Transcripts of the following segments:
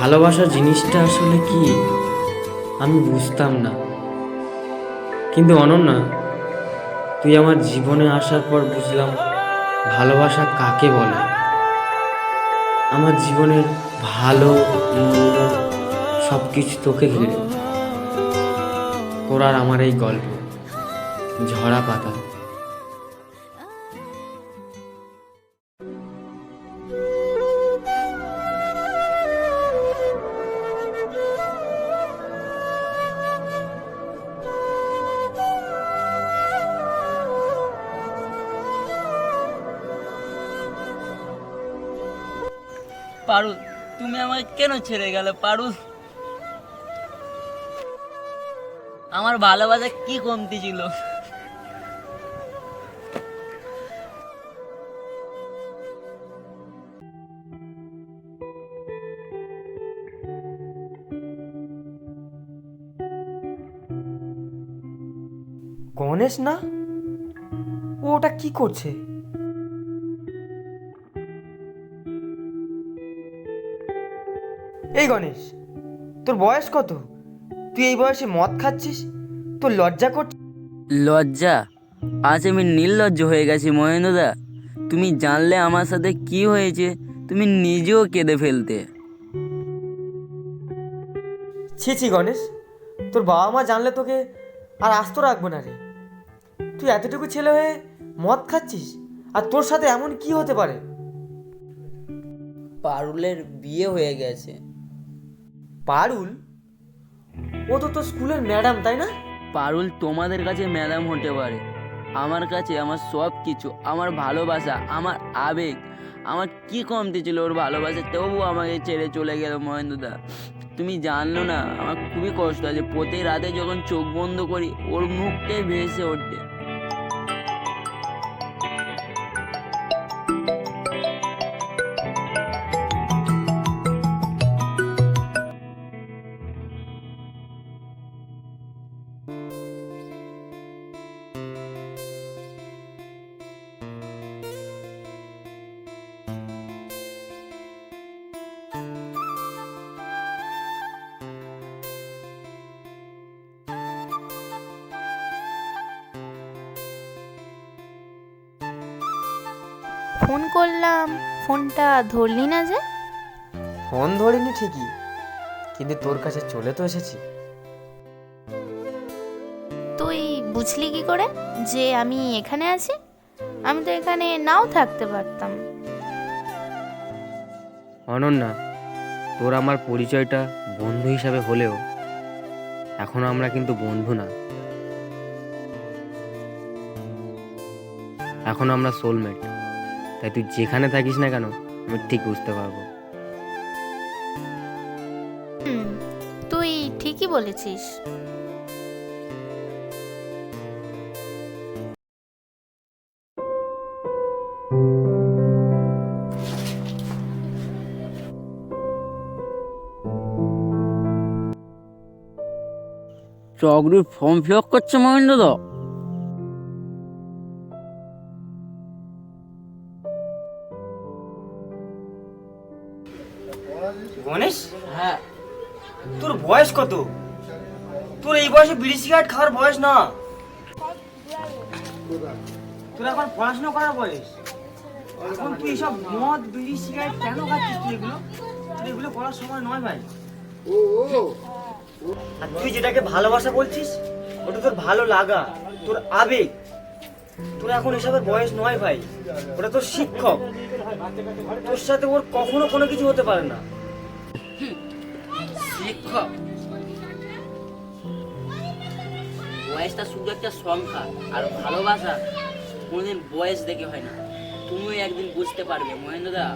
ভালোবাসা জিনিসটা আসলে কি আমি বুঝতাম না, কিন্তু অনন্যা, তুই আমার জীবনে আসার পর বুঝলাম ভালোবাসা কাকে বলে। আমার জীবনের ভালো মন্দ সব কিছু তোকে ঘিরে। তোর আর আমার এই গল্প ঝরা পাতা। পারুল, তুমি আমাকে কেন ছেড়ে গেলে? পারুল, আমার ভালোবাসা কি কমতি ছিল? গণেশ না, ও ওটা কি করছে? এই গণেশ, তোর বয়স কত? তুই এই বয়সে মদ খাচ্ছিস? তোর লজ্জা করছে? লজ্জা? আজ আমি নির্লজ্জ হয়ে গেছি মহেন্দ্রদা। তুমি জানলে আমার সাথে কি হয়েছে, তুমি নিজেও কেঁদে ফেলতে। ছি ছি গণেশ, তোর বাবা মা জানলে তোকে আর আস্ত রাখবো না রে। তুই এতটুকু ছেলে হয়ে মদ খাচ্ছিস, আর তোর সাথে এমন কি হতে পারে? পারুলের বিয়ে হয়ে গেছে। পারুল? ও তো তোর স্কুলের ম্যাডাম, তাই না? পারুল তোমাদের কাছে ম্যাডাম হতে পারে, আমার কাছে আমার সব কিছু, আমার ভালোবাসা, আমার আবেগ। আমার কি কমতি ছিল ওর ভালোবাসা, তবু আমাকে ছেড়ে চলে গেল মহেন্দ্রদা। তুমি জানলো না, আমার খুবই কষ্ট আছে। প্রতি রাতে যখন চোখ বন্ধ করি ওর মুখটাই ভেসে ওঠে। ফোন করলাম, ফোনটা ধরলি না যে? ফোন ধরিনি ঠিকই, কিন্তু তোর কাছে চলে তো এসেছি। তুই বুঝলি কি করে যে আমি এখানে আছি? আমি তো এখানে নাও থাকতে পারতাম। অনন্যা, তোর আমার পরিচয়টা বন্ধু হিসাবে হলেও এখনো আমরা কিন্তু বন্ধু না, এখন আমরা সোলমেট। তাই তুই যেখানে থাকিস না কেন আমি ঠিক বুঝতে পারবো। তুই ঠিকই বলেছিস। চাকরির ফর্ম ফিল আপ করছে মহেন্দ্রদা। গণেশ, হ্যাঁ, তোর বয়স কত? তোর এই বয়সে বিড়ি সিগারেট খাওয়ার বয়স না। তোর এখন পড়াশোনা করার বয়স। এখন তুই সব মদ বিড়ি সিগারেট কেন খাচ্ছিস? তুই এগুলো করার সময় নয় ভাই। আর তুই যেটাকে ভালোবাসা বলছিস ওটা তোর ভালো লাগা, তোর আবেগ। তোর এখন এসবের বয়স নয় ভাই, ওটা তোর শিক্ষক। তোর সাথে ওর কখনো কোনো কিছু হতে পারে না। শিক্ষক? বয়সটা শুধু একটা সংখ্যা, আর ভালোবাসা কোনোদিন বয়স দেখে হয় না। তুমিও একদিন বুঝতে পারবে মহেন্দ্রদা।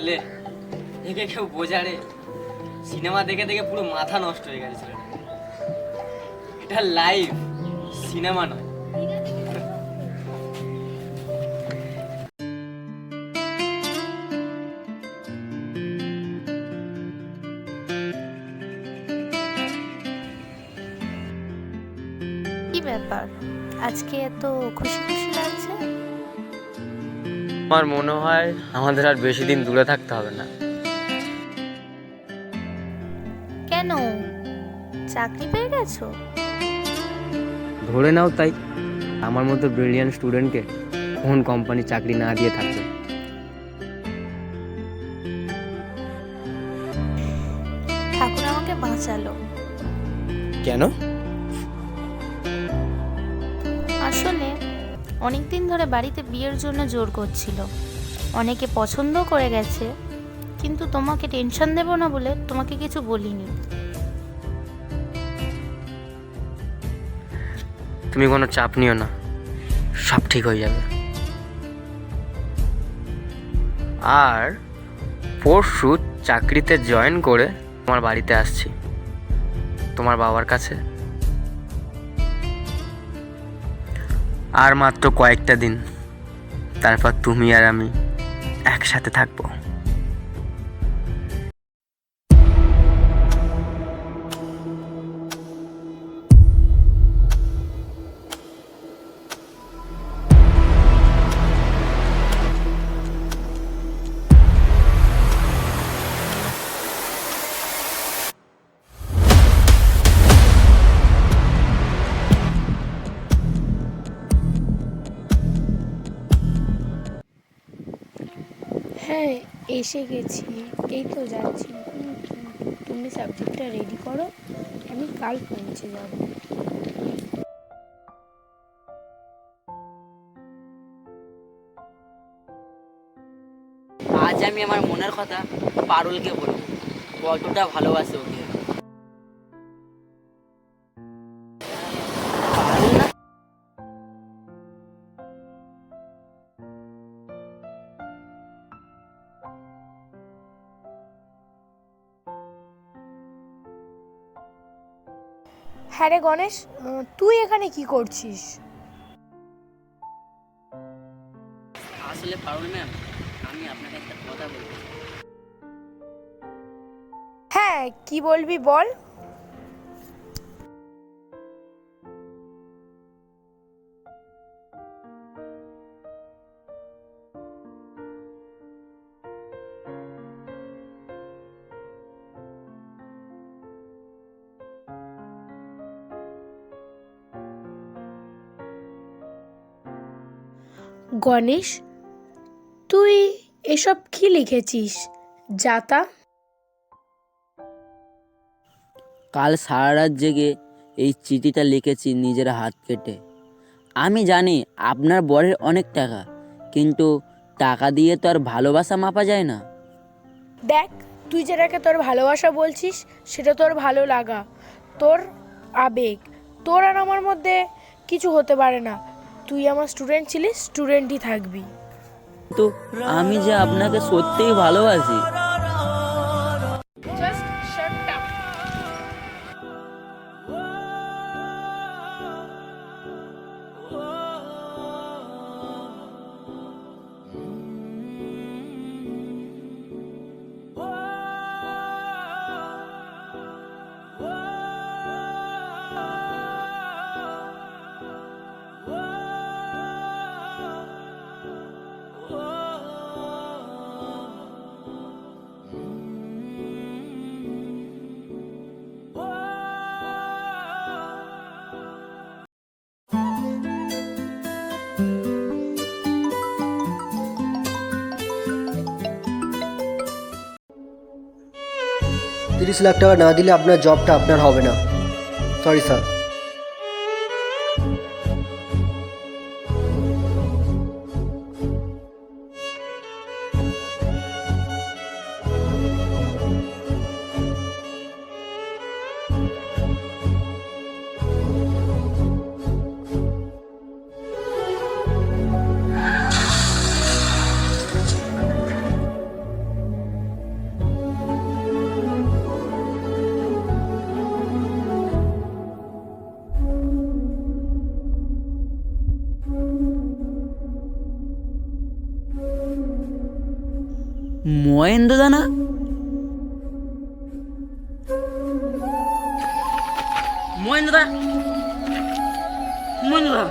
লে, একে কেউ বোঝারে? সিনেমা দেখে দেখে পুরো মাথা নষ্ট হয়ে গেছে ছেলেটা। এটা লাইভ, সিনেমা নয়। কি ব্যাপার, আজকে এত খুশি খুশি লাগছে? আমার মনে হয় আমাদের আর বেশি দিন দূরে থাকতে হবে না। কেন, চাকরি পেয়ে গেছো? ধরে নাও তাই। আমার মতো ব্রিলিয়ান্ট স্টুডেন্টকে কোন কোম্পানি চাকরি না দিয়ে থাকবে? ঠাকুর আমাকে বাঁচালো। কেন? আসলে অনেকদিন ধরে বাড়িতে বিয়ের জন্য জোর করছিল, অনেকে পছন্দ করে গেছে, কিন্তু তোমাকে টেনশন দেব না বলে তোমাকে কিছু বলিনি। তুমি কোনো চাপ নিও না, সব ঠিক হয়ে যাবে। আর পরশু চাকরিতে জয়েন করে তোমার বাড়িতে আসছি, তোমার বাবার কাছে। আর মাত্র কয়েকটা দিন, তারপর তুমি আর আমি একসাথে থাকবো। হ্যাঁ, এসে গেছি, এই তো যাচ্ছি। তুমি সাবজেক্টটা রেডি করো, আমি কাল পৌঁছে যাব। আজ আমি আমার মনের কথা পারুলকে বলবো, কতটা ভালোবাসে ওকে। পারুল না? হ্যাঁ রে গণেশ, তুই এখানে কি করছিস? আসলে পারুল ম্যাম, আমি আপনাকে একটা কথা বলবো। হ্যাঁ, কি বলবি বল। গণেশ, তুই এসব কি লিখেছিস? যাতা। কাল সারা রাত জেগে এই চিঠিটা লিখেছি নিজের হাত কেটে। আমি জানি আপনার বরের অনেক টাকা, কিন্তু টাকা দিয়ে তো আর ভালোবাসা মাপা যায় না। দেখ, তুই যেটাকে তোর ভালোবাসা বলছিস সেটা তোর ভালো লাগা, তোর আবেগ। তোর আর আমার মধ্যে কিছু হতে পারে না। তুই আমার স্টুডেন্ট ছিলিস, স্টুডেন্টই থাকবি। তো আমি যে আপনাকে সত্যিই ভালোবাসি। Just shut up. লাখ টাকা না দিলে আপনার জবটা আপনার হবে না। Sorry sir. মহেন্দ্র দা না? মহেন্দ্র দা, মহেন্দ্র দা।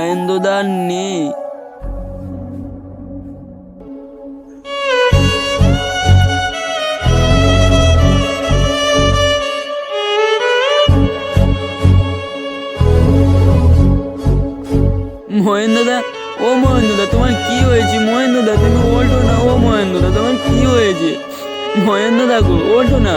মহেন্দ্রদা নেই। মহেন্দ্রদা, ও মহেন্দ্রদা, তোমার কি হয়েছে? মহেন্দ্রদা, তুমি ওঠো না। ও মহেন্দ্রদা, তোমার কি হয়েছে? মহেন্দ্রদা গো, ওঠো না।